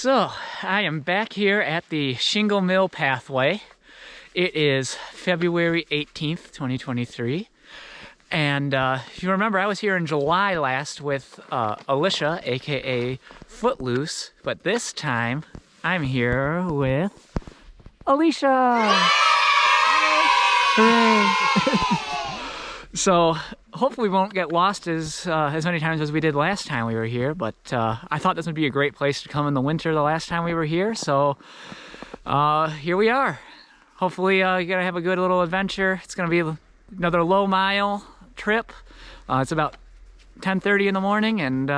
So, I am back here at the Shingle Mill Pathway. It is February 18th, 2023. And if you remember, I was here in July last with Alicia, aka Footloose. But this time, I'm here with Alicia! Hooray! So, hopefully we won't get lost as many times as we did last time we were here, but I thought this would be a great place to come in the winter the last time we were here, so here we are. Hopefully you're gonna have a good little adventure. It's gonna be another low mile trip. It's about 10:30 in the morning, and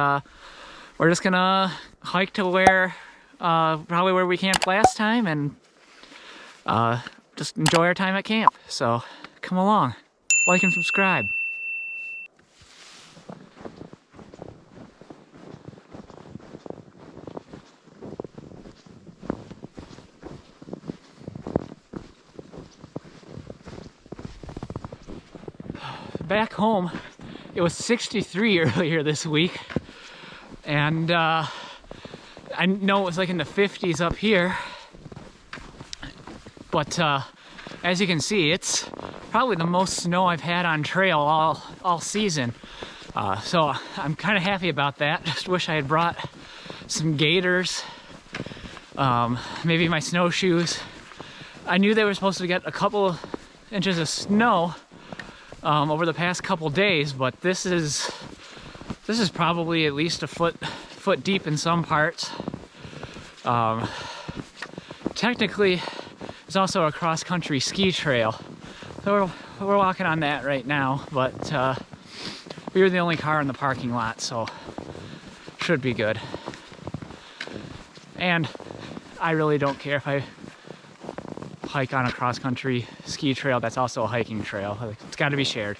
we're just gonna hike to where, probably where we camped last time, and just enjoy our time at camp. So come along, like and subscribe. Back home, it was 63 earlier this week, and I know it was like in the 50s up here, but as you can see, it's probably the most snow I've had on trail all season. So I'm kind of happy about that. Just wish I had brought some gaiters, maybe my snowshoes. I knew they were supposed to get a couple of inches of snow over the past couple days, but this is probably at least a foot deep in some parts. Technically, it's also a cross-country ski trail, so we're walking on that right now, but we were the only car in the parking lot, so should be good. And I really don't care if I hike on a cross-country ski trail that's also a hiking trail. It's got to be shared.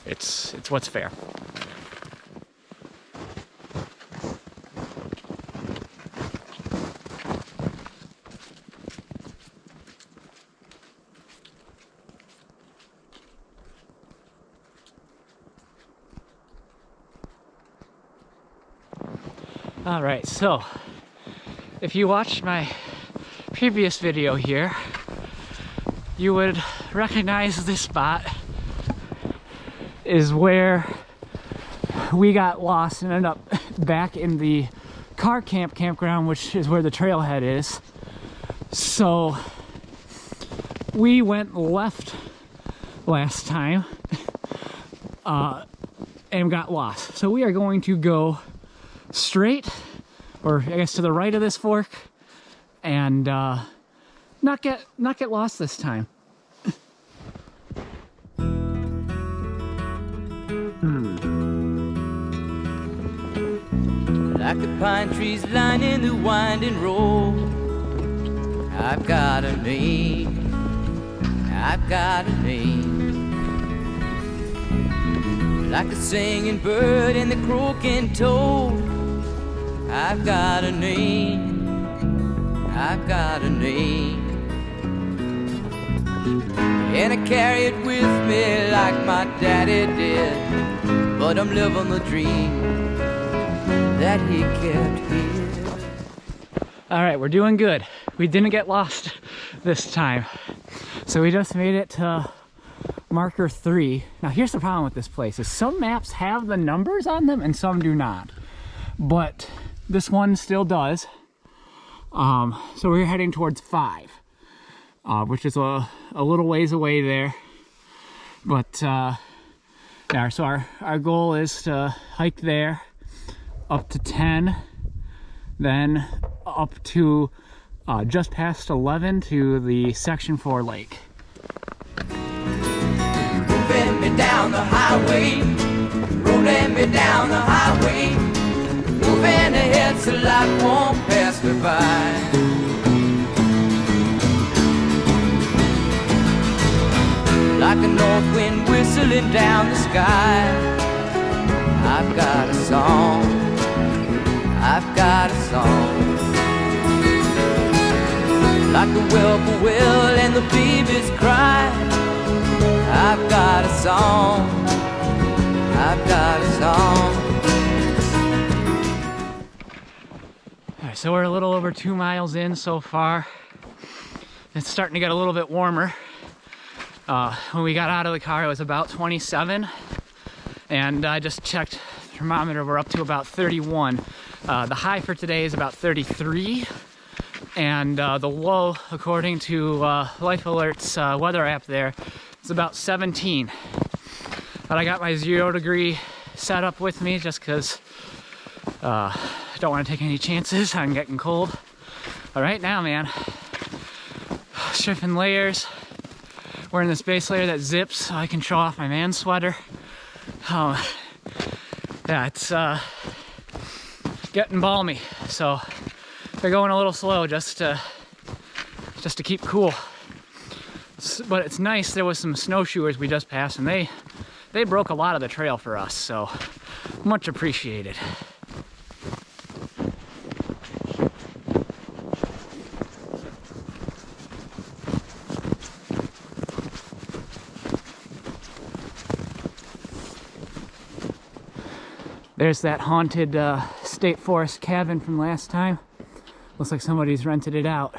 It's what's fair. All right, so if you watched my previous video here, you would recognize this spot is where we got lost and ended up back in the campground, which is where the trailhead is. So we went left last time and got lost. So we are going to go straight, or I guess to the right of this fork, and not get lost this time. Like the pine trees lining the winding road, I've got a name, I've got a name. Like the singing bird and the croaking toad, I've got a name, I've got a name. And I carry it with me like my daddy did, but I'm living the dream that he kept here. All right, we're doing good. We didn't get lost this time. So we just made it to marker 3. Now here's the problem with this place, is some maps have the numbers on them and some do not. But this one still does. So we're heading towards 5, which is a little ways away there. But yeah, so our goal is to hike there up to 10, then up to just past 11 to the Section 4 lake. Moving me down the highway, rolling me down the highway, moving ahead so life won't pass me by. Like a north wind whistling down the sky, I've got a song, I've got a song. Like the whippoorwill and the babies cry, I've got a song, I've got a song. All right, so we're a little over 2 miles in so far. It's starting to get a little bit warmer. When we got out of the car, it was about 27, and I just checked the thermometer. We're up to about 31. The high for today is about 33, and the low, according to Life Alert's weather app there, is about 17. But I got my 0 degree setup with me just because I don't want to take any chances on getting cold. But right now, man, stripping layers, wearing this base layer that zips so I can show off my man sweater. Yeah, it's getting balmy, so they're going a little slow just to keep cool. But it's nice. There was some snowshoers we just passed, and they broke a lot of the trail for us, so much appreciated. There's that haunted state forest cabin from last time. Looks like somebody's rented it out.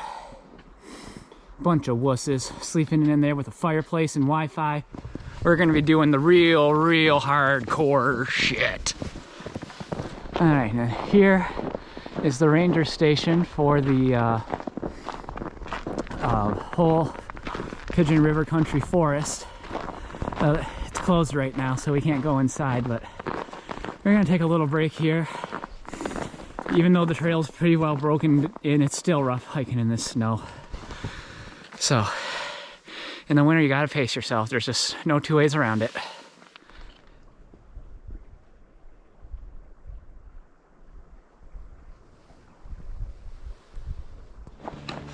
Bunch of wusses sleeping in there with a fireplace and Wi-Fi. We're gonna be doing the real hardcore shit. All right, now here is the ranger station for the whole Pigeon River Country Forest. It's closed right now, so we can't go inside, but we're gonna take a little break here. Even though the trail's pretty well broken in, it's still rough hiking in this snow. So, in the winter, you gotta pace yourself. There's just no two ways around it.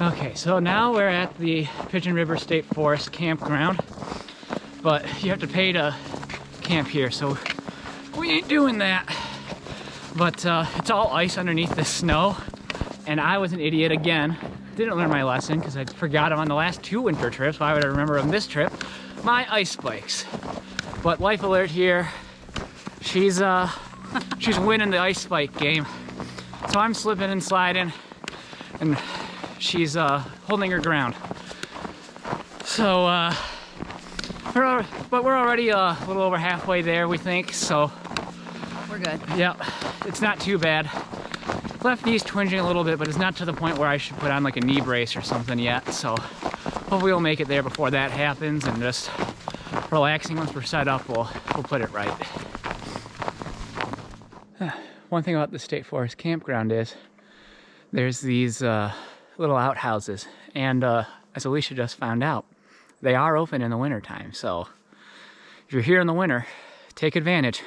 Okay, so now we're at the Pigeon River State Forest campground, but you have to pay to camp here, so we ain't doing that. But it's all ice underneath the snow, and I was an idiot again. Didn't learn my lesson because I forgot them on the last 2 winter trips. Why would I remember them this trip? My ice bikes. But Life Alert here, she's winning the ice bike game. So I'm slipping and sliding, and she's holding her ground. So, but we're already a little over halfway there, we think. So we're good. Yeah, it's not too bad. Left knee's twinging a little bit, but it's not to the point where I should put on like a knee brace or something yet. So hopefully we'll make it there before that happens, and just relaxing once we're set up, we'll put it right. One thing about the State Forest campground is there's these little outhouses, and as Alicia just found out, they are open in the wintertime. So if you're here in the winter, take advantage.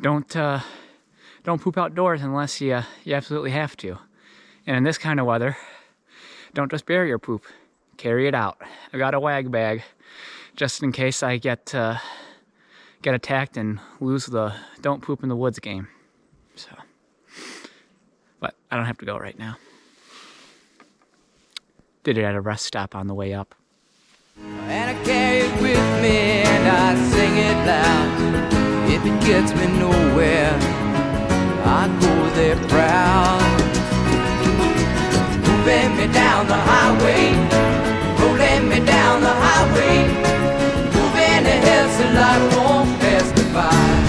Don't poop outdoors unless you absolutely have to. And in this kind of weather, don't just bury your poop, carry it out. I got a wag bag just in case I get attacked and lose the don't poop in the woods game. So, but I don't have to go right now. Did it at a rest stop on the way up. And I carry it with me and I sing it loud. If it gets me nowhere, I go there proud. Moving me down the highway, rolling me down the highway, moving ahead so life won't pass me by.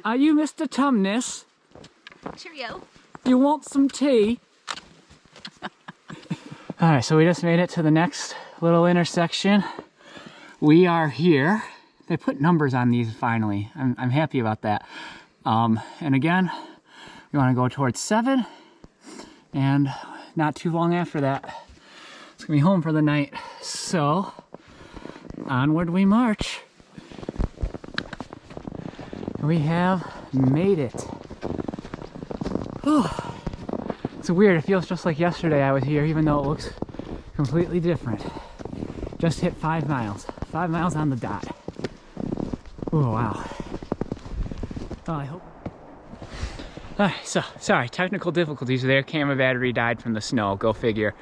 Are you Mr. Tumnus? Cheerio. You want some tea? Alright, so we just made it to the next little intersection. We are here. They put numbers on these finally. I'm happy about that. And again, we want to go towards 7. And not too long after that, It's gonna be home for the night. So, onward we march. We have made it. Whew. It's weird, it feels just like yesterday I was here, even though it looks completely different. Just hit 5 miles. 5 miles on the dot. Oh, wow. Well, I hope. Alright, so, sorry, technical difficulties there. Camera battery died from the snow, go figure.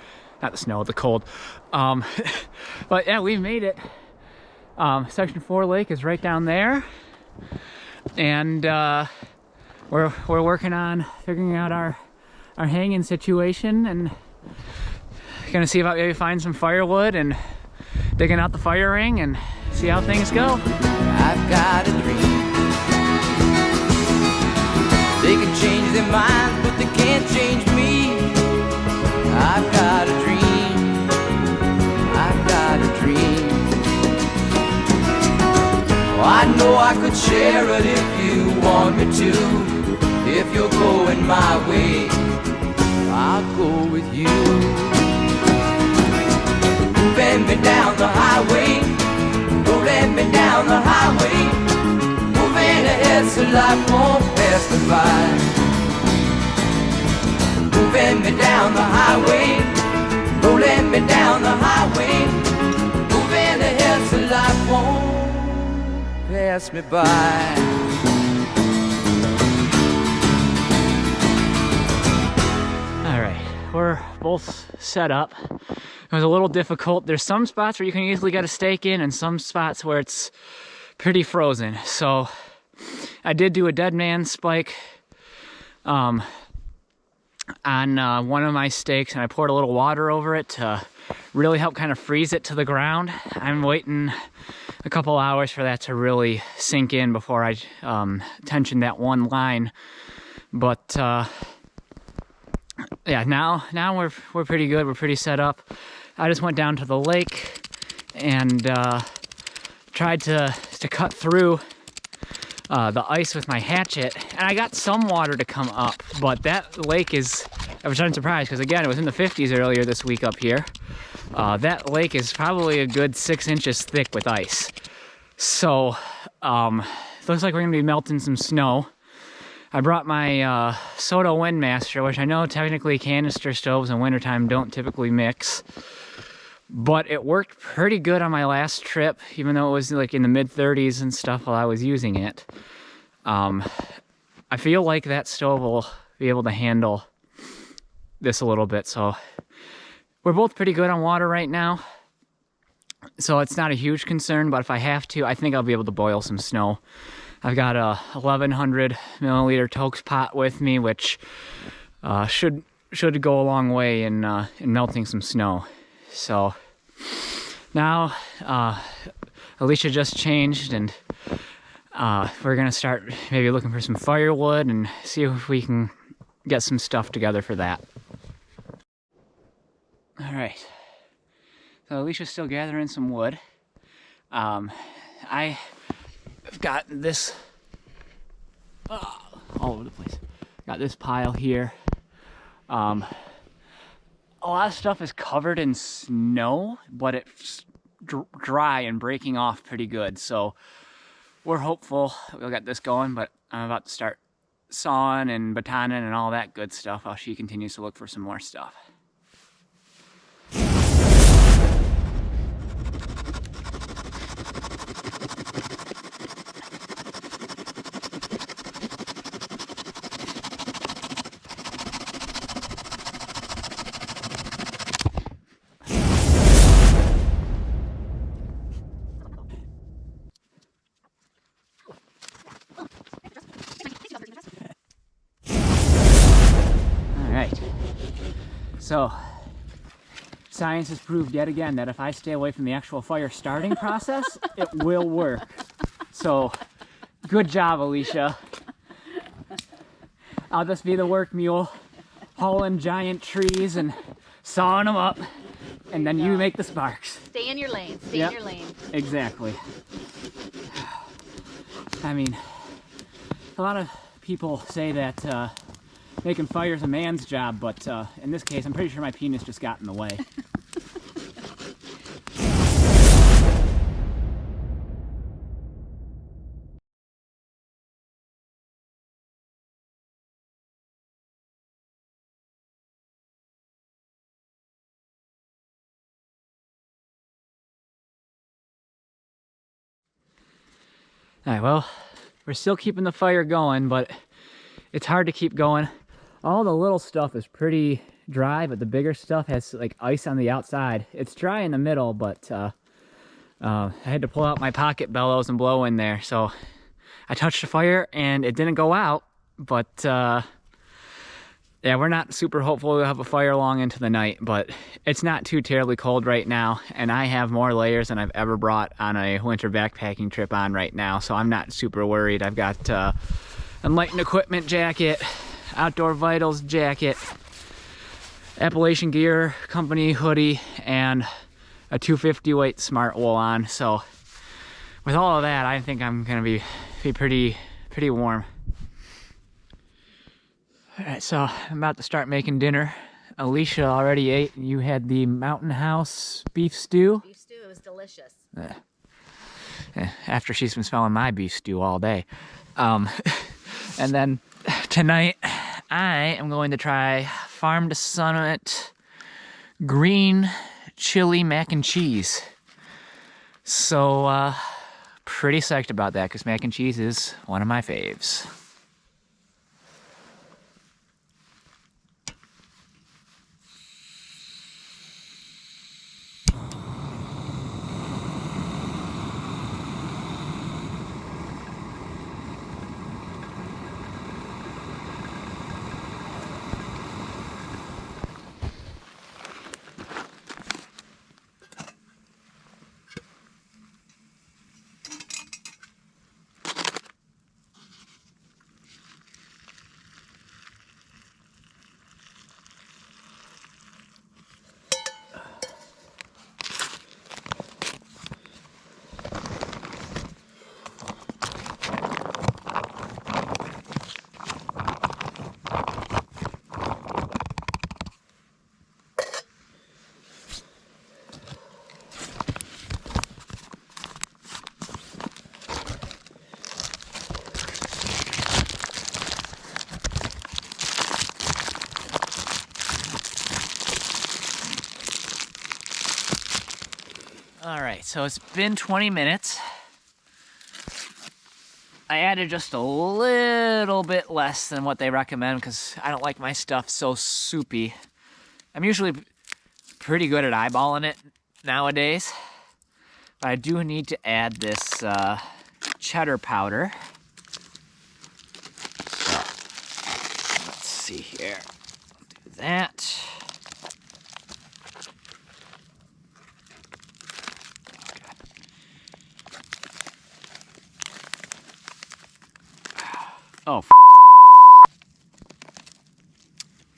Not the snow, the cold. But yeah, we made it. Section 4 lake is right down there. And we're working on figuring out our hanging situation, and gonna see about maybe find some firewood and digging out the fire ring and see how things go. I've got a dream. They can change their minds, but they can't change me. I've got a dream. I've got a dream. Oh, I know I could share it if you want me to. If you're going my way, I'll go with you. Moving me down the highway, rolling me down the highway, moving ahead so life won't pass me by. Moving me down the highway, rolling me down the highway, moving ahead so life won't pass me by. We're both set up. It was a little difficult. There's some spots where you can easily get a stake in and some spots where it's pretty frozen. So I did do a dead man spike on one of my stakes, and I poured a little water over it to really help kind of freeze it to the ground. I'm waiting a couple hours for that to really sink in before I tension that one line. But yeah, now we're pretty good. We're pretty set up. I just went down to the lake and tried to cut through the ice with my hatchet, and I got some water to come up. But that lake is, I was surprised because again, it was in the 50s earlier this week up here. That lake is probably a good 6 inches thick with ice. So looks like we're gonna be melting some snow. I brought my Soda Windmaster, which I know technically canister stoves in wintertime don't typically mix, but it worked pretty good on my last trip, even though it was like in the mid-30s and stuff while I was using it. I feel like that stove will be able to handle this a little bit, so we're both pretty good on water right now, so it's not a huge concern, but if I have to, I think I'll be able to boil some snow. I've got a 1100 milliliter Tokes pot with me, which should go a long way in melting some snow. So now Alicia just changed, and we're gonna start maybe looking for some firewood and see if we can get some stuff together for that. All right, so Alicia's still gathering some wood. I've got this all over the place. Got this pile here. A lot of stuff is covered in snow, but it's dry and breaking off pretty good. So we're hopeful we'll get this going, but I'm about to start sawing and batoning and all that good stuff while she continues to look for some more stuff. So, science has proved yet again that if I stay away from the actual fire starting process, it will work. So, good job, Alicia. I'll just be the work mule, hauling giant trees and sawing them up, and then you make the sparks. Stay in your lane. Stay in your lane. Exactly. I mean, a lot of people say that making fire is a man's job, but in this case, I'm pretty sure my penis just got in the way. All right, well, we're still keeping the fire going, but it's hard to keep going. All the little stuff is pretty dry, but the bigger stuff has like ice on the outside. It's dry in the middle, but I had to pull out my pocket bellows and blow in there. So I touched the fire and it didn't go out, but yeah, we're not super hopeful we'll have a fire long into the night, but it's not too terribly cold right now, and I have more layers than I've ever brought on a winter backpacking trip on right now, so I'm not super worried. I've got enlightened equipment jacket, outdoor vitals jacket, Appalachian Gear Company hoodie, and a 250 weight smart wool on. So with all of that, I think I'm gonna be pretty warm. All right, so I'm about to start making dinner. Alicia already ate. You had the Mountain House beef stew. Beef stew, it was delicious. After she's been smelling my beef stew all day. And then tonight, I am going to try Farm to Summit green chili mac and cheese. So, pretty psyched about that because mac and cheese is one of my faves. All right, so it's been 20 minutes. I added just a little bit less than what they recommend because I don't like my stuff so soupy. I'm usually pretty good at eyeballing it nowadays, but I do need to add this cheddar powder. So, let's see here. I'll do that. Oh,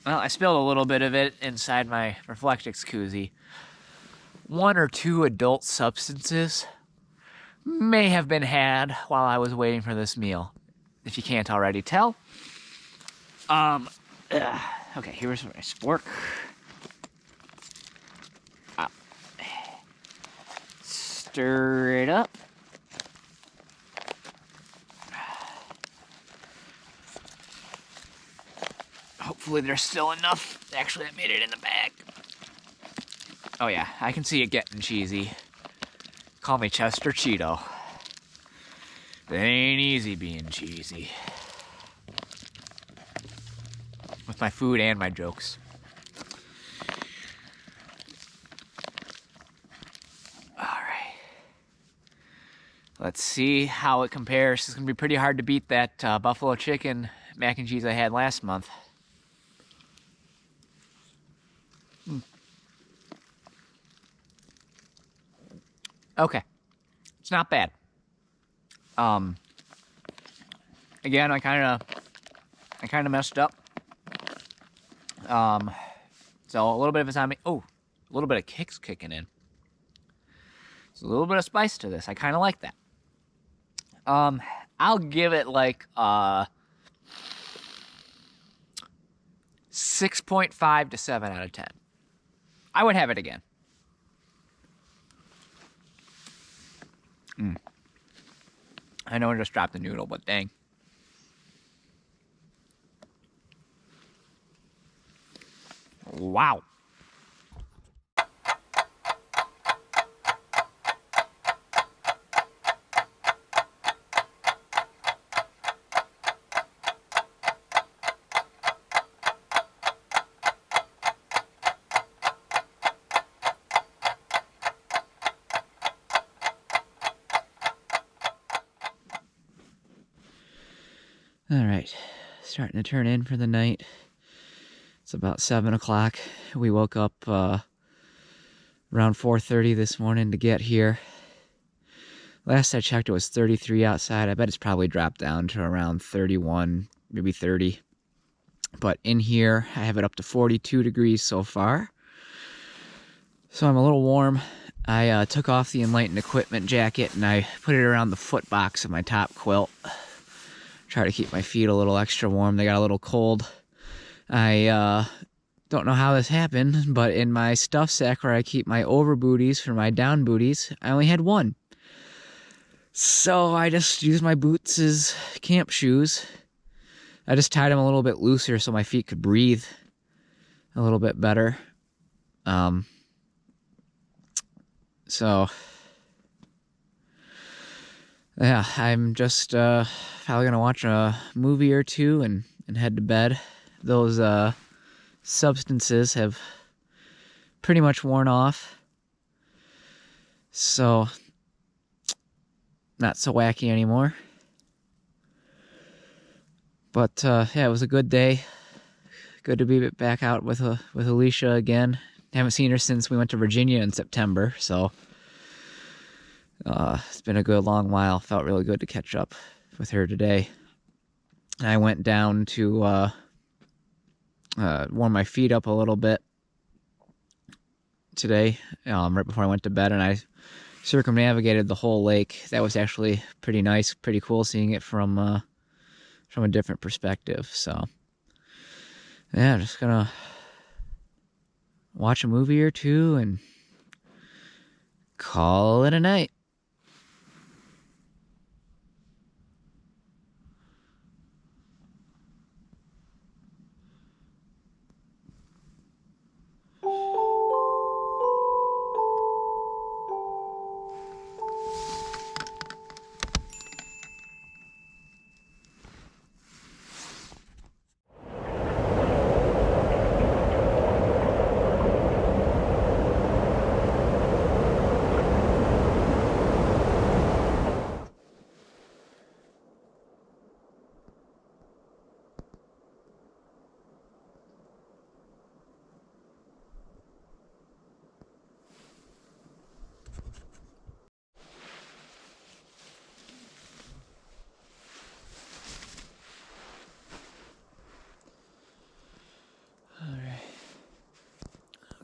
well, I spilled a little bit of it inside my Reflectix koozie. 1 or 2 adult substances may have been had while I was waiting for this meal, if you can't already tell. Okay, here's my spork. Stir it up. Hopefully there's still enough. Actually, I made it in the bag. Oh yeah, I can see it getting cheesy. Call me Chester Cheeto. It ain't easy being cheesy. With my food and my jokes. Alright. Let's see how it compares. It's going to be pretty hard to beat that buffalo chicken mac and cheese I had last month. Okay, it's not bad. Again, I kind of messed up. So a little bit of it's on me. Oh, a little bit of kick's kicking in. There's a little bit of spice to this. I kind of like that. I'll give it like 6.5 to 7 out of 10. I would have it again. I know I just dropped the noodle, but dang. Wow. All right, starting to turn in for the night. It's about 7 o'clock. We woke up around 4:30 this morning to get here. Last I checked, it was 33 outside. I bet it's probably dropped down to around 31, maybe 30. But in here, I have it up to 42 degrees so far. So I'm a little warm. I took off the Enlightened equipment jacket and I put it around the foot box of my top quilt. Try to keep my feet a little extra warm. They got a little cold. I don't know how this happened, but in my stuff sack where I keep my over booties for my down booties, I only had one. So I just used my boots as camp shoes. I just tied them a little bit looser so my feet could breathe a little bit better. So yeah, I'm just probably gonna watch a movie or two and head to bed. Those substances have pretty much worn off, so not so wacky anymore. But yeah, it was a good day. Good to be back out with Alicia again. Haven't seen her since we went to Virginia in September, so it's been a good long while. Felt really good to catch up with her today. I went down to warm my feet up a little bit today, right before I went to bed, and I circumnavigated the whole lake. That was actually pretty nice, pretty cool seeing it from a different perspective. So yeah, I'm just gonna watch a movie or two and call it a night.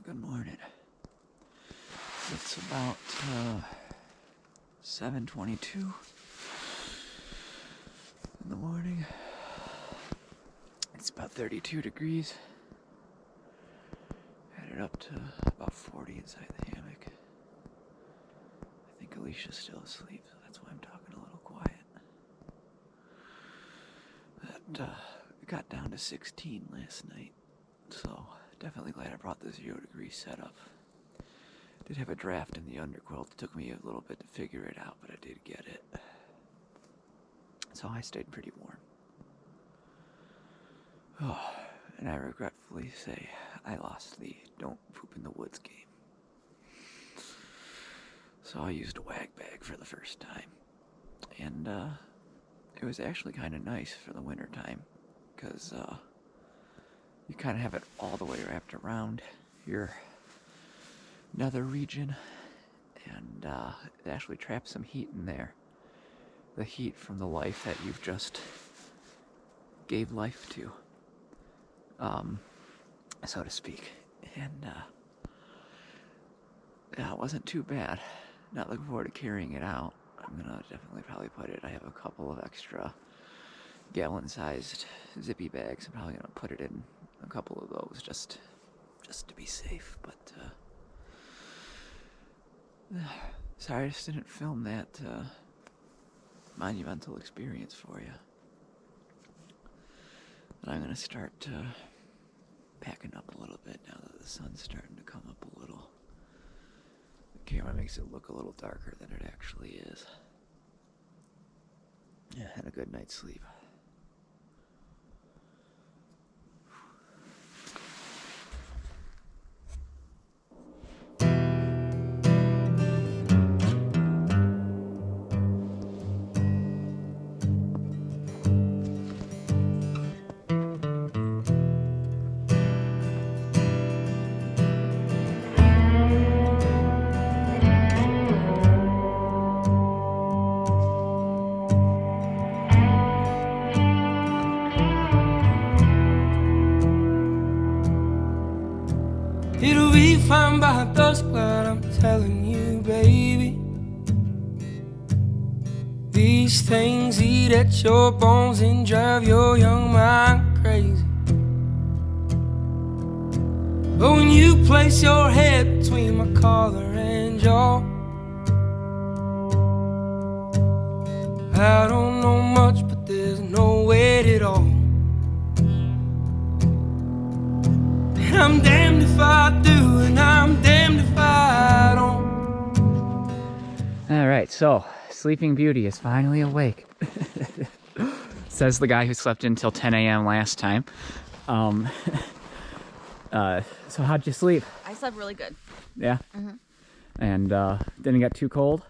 Good morning. It's about 7:22 in the morning. It's about 32 degrees. Headed up to about 40 inside the hammock. I think Alicia's still asleep, so that's why I'm talking a little quiet. But it got down to 16 last night, so definitely glad I brought the 0 degree setup. Did have a draft in the underquilt. It took me a little bit to figure it out, but I did get it. So I stayed pretty warm. Oh, and I regretfully say I lost the don't poop in the woods game. So I used a wag bag for the first time. And it was actually kind of nice for the winter time, because you kind of have it all the way wrapped around your nether region, and it actually traps some heat in there. The heat from the life that you've just gave life to, so to speak. And yeah, it wasn't too bad. Not looking forward to carrying it out. I'm gonna definitely probably put it. I have a couple of extra gallon-sized zippy bags. I'm probably gonna put it in a couple of those just to be safe. But sorry I just didn't film that monumental experience for you. But I'm gonna start packing up a little bit now that the sun's starting to come up a little. The camera makes it look a little darker than it actually is. Yeah, had a good night's sleep. baby. These things eat at your bones and drive your young mind crazy. But when you place your head between my collar and jaw, I don't know much, but there's no weight at all. And I'm damned if I do, and I'm damned if I don't. All right, so Sleeping Beauty is finally awake. Says the guy who slept until 10 a.m. last time. So how'd you sleep? I slept really good. Yeah? And didn't get too cold?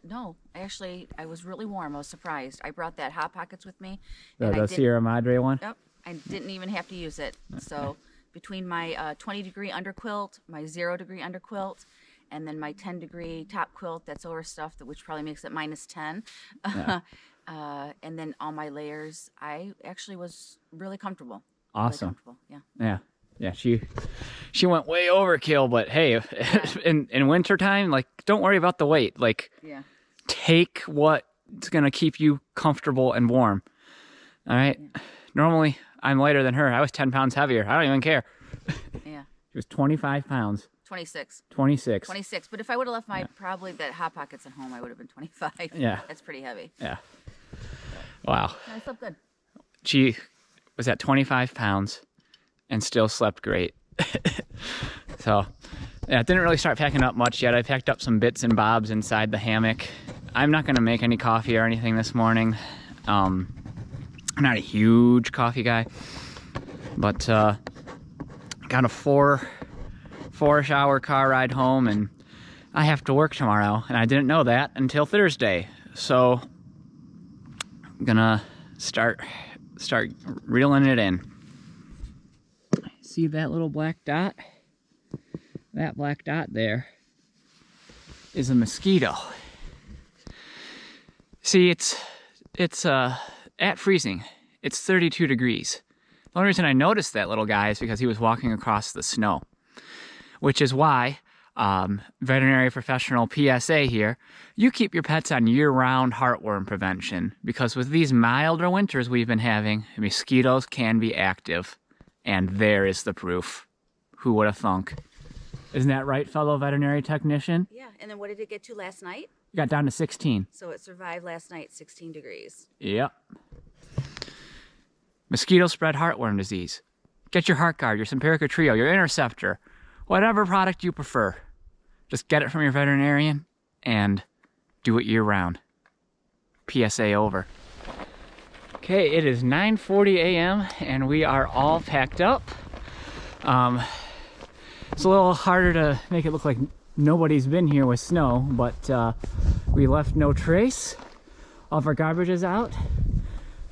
No, actually, I was really warm. I was surprised. I brought that Hot Pockets with me. The Sierra Madre one? Yep. I didn't even have to use it. So between my 20-degree underquilt, my 0-degree underquilt, and then my 10-degree top quilt that's overstuffed, which probably makes it -10. Yeah. And then all my layers, I actually was really comfortable. Awesome. Really comfortable. Yeah, she went way overkill, but hey, in wintertime, like, don't worry about the weight. Like, take what's gonna keep you comfortable and warm. All right. Yeah. Normally, I'm lighter than her. I was 10 pounds heavier. I don't even care. Yeah. She was 25 pounds. 26. 26. 26. But if I would have left my probably that Hot Pockets at home, I would have been 25. Yeah. That's pretty heavy. Yeah. Wow. I slept good. She was at 25 pounds and still slept great. So, yeah, it didn't really start packing up much yet. I packed up some bits and bobs inside the hammock. I'm not going to make any coffee or anything this morning. I'm not a huge coffee guy, but got a four-ish hour car ride home, and I have to work tomorrow, and I didn't know that until Thursday. So I'm gonna start reeling it in. See that little black dot? That black dot there is a mosquito. See, it's at freezing. It's 32 degrees. The only reason I noticed that little guy is because he was walking across the snow, which is why, veterinary professional PSA here, you keep your pets on year-round heartworm prevention, because with these milder winters we've been having, mosquitoes can be active. And there is the proof. Who would have thunk? Isn't that right, fellow veterinary technician? Yeah, and then what did it get to last night? It got down to 16. So it survived last night, 16 degrees. Yep. Mosquito spread heartworm disease. Get your HeartGuard, your Simparica Trio, your Interceptor, whatever product you prefer. Just get it from your veterinarian and do it year-round. PSA over. Okay, it is 9:40 a.m. and we are all packed up. It's a little harder to make it look like nobody's been here with snow, but we left no trace. All of our garbage is out.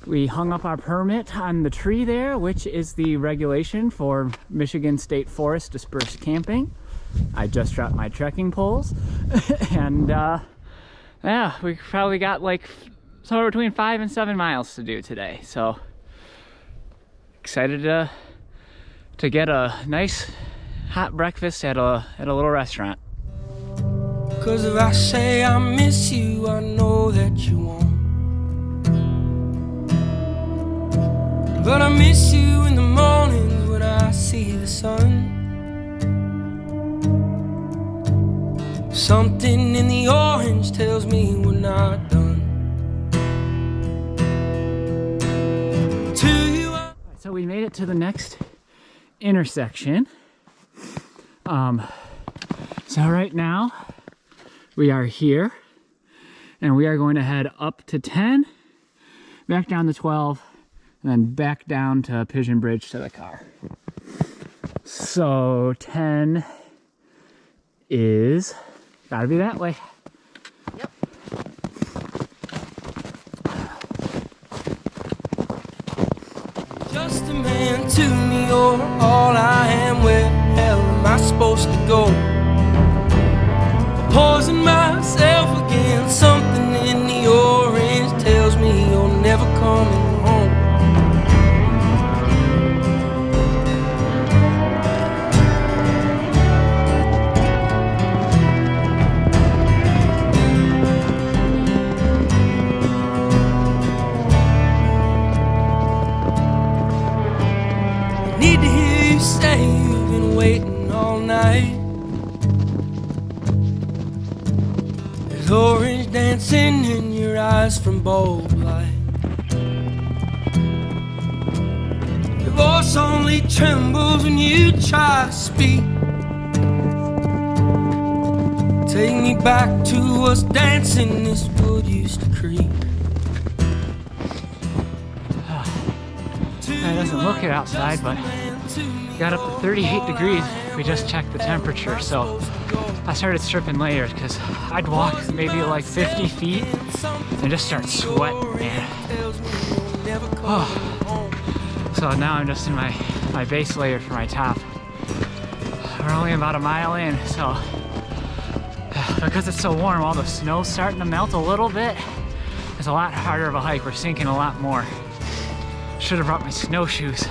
We hung up our permit on the tree there, which is the regulation for Michigan State Forest dispersed camping. I just dropped my trekking poles. And yeah, we probably got like somewhere between 5 and 7 miles to do today. So excited to get a nice hot breakfast at a little restaurant. 'Cause if I say I miss you, I know that you won't. But I miss you in the mornings when I see the sun. Something in the orange tells me we're not done. So we made it to the next intersection. So right now we are here and we are going to head up to 10, back down to 12, and then back down to Pigeon Bridge to the car. So 10 is gotta be that way. Yep. Just a man to me, or all I am. Where the hell am I supposed to go? Poison myself again. Something in the orange tells me you're never coming home. dancing in your eyes from bulb light. Your voice only trembles when you try to speak. Take me back to us dancing this wood used to creep. It doesn't look it outside, but got up to 38 degrees. We just checked the temperature, so I started stripping layers because I'd walk maybe like 50 feet and just start sweating, man. Oh. So now I'm just in my base layer for my top. We're only about a mile in, so because it's so warm, all the snow's starting to melt a little bit. It's a lot harder of a hike. We're sinking a lot more. Should have brought my snowshoes.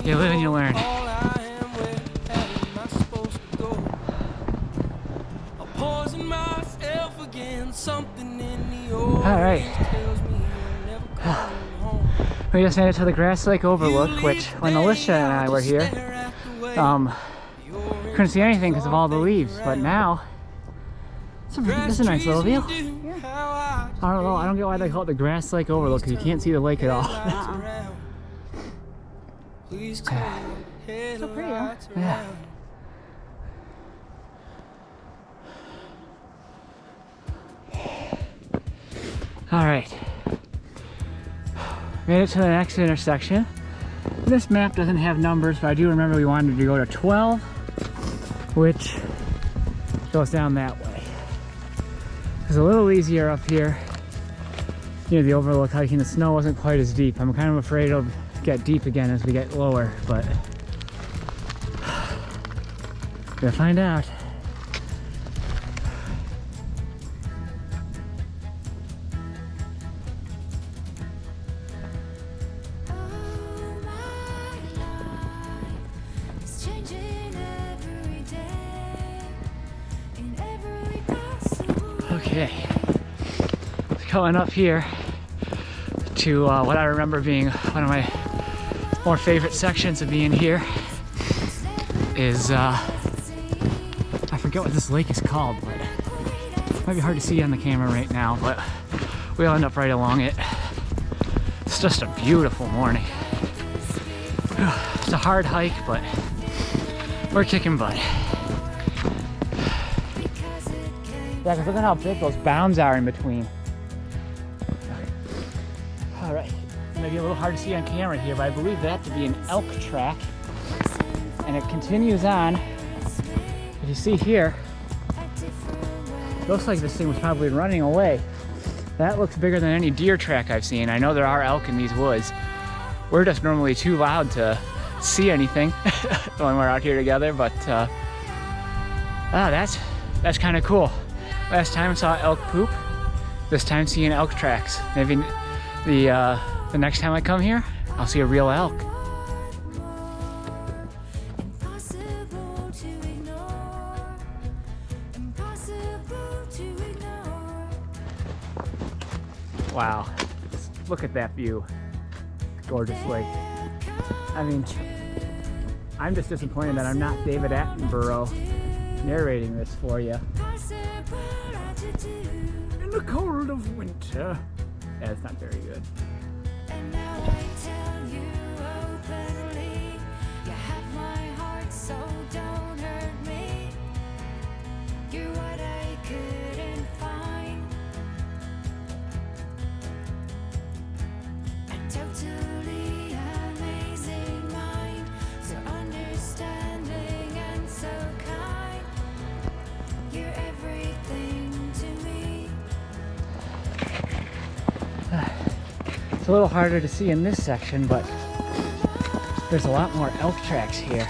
You live and you learn. Alright. We just made it to the Grass Lake Overlook, which when Alicia and I were here, couldn't see anything because of all the leaves, but now this is a nice little view. I don't know, I don't get why they call it the Grass Lake Overlook because you can't see the lake at all. So pretty, huh? Yeah. Alright. Made it to the next intersection. This map doesn't have numbers, but I do remember we wanted to go to 12, which goes down that way. It's a little easier up here near the overlook hiking. The snow wasn't quite as deep. I'm kind of afraid it'll get deep again as we get lower, but we'll find out. Okay, going up here to what I remember being one of my more favorite sections of being here is, I forget what this lake is called, but it might be hard to see on the camera right now, but we'll end up right along it. It's just a beautiful morning. It's a hard hike, but we're kicking butt. Yeah, because look at how big those bounds are in between. All right, maybe a little hard to see on camera here, but I believe that to be an elk track. And it continues on. As you see here, looks like this thing was probably running away. That looks bigger than any deer track I've seen. I know there are elk in these woods. We're just normally too loud to see anything when we're out here together, but that's kind of cool. Last time I saw elk poop, this time seeing elk tracks. Maybe the next time I come here, I'll see a real elk. Wow, look at that view. Gorgeous lake. I mean, I'm just disappointed that I'm not David Attenborough narrating this for you. In the cold of winter. Yeah, it's not very good. And now I tell you openly, you have my heart, so don't hurt me. You're what I couldn't find. A totally amazing mind, so understanding and so kind. You're everything to me. It's a little harder to see in this section, but there's a lot more elk tracks here.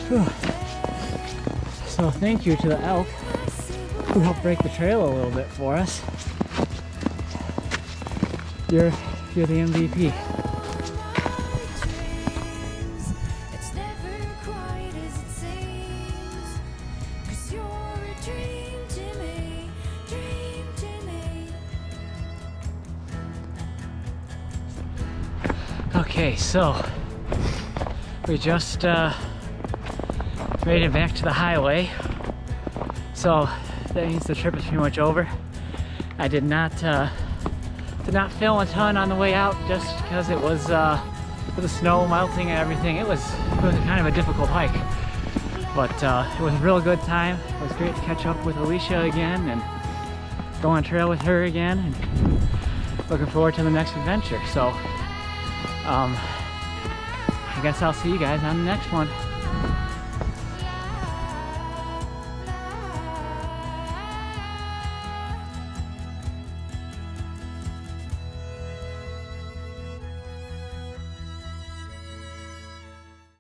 Whew. So thank you to the elk who helped break the trail a little bit for us. You're the MVP. It's never quite as it seems, 'cause you're a dream to me, dream to me. Okay, so we just made it back to the highway. So that means the trip is pretty much over. I did not film a ton on the way out just because it was with the snow melting and everything. It was kind of a difficult hike, but it was a real good time. It was great to catch up with Alicia again and go on trail with her again, and looking forward to the next adventure. So I guess I'll see you guys on the next one.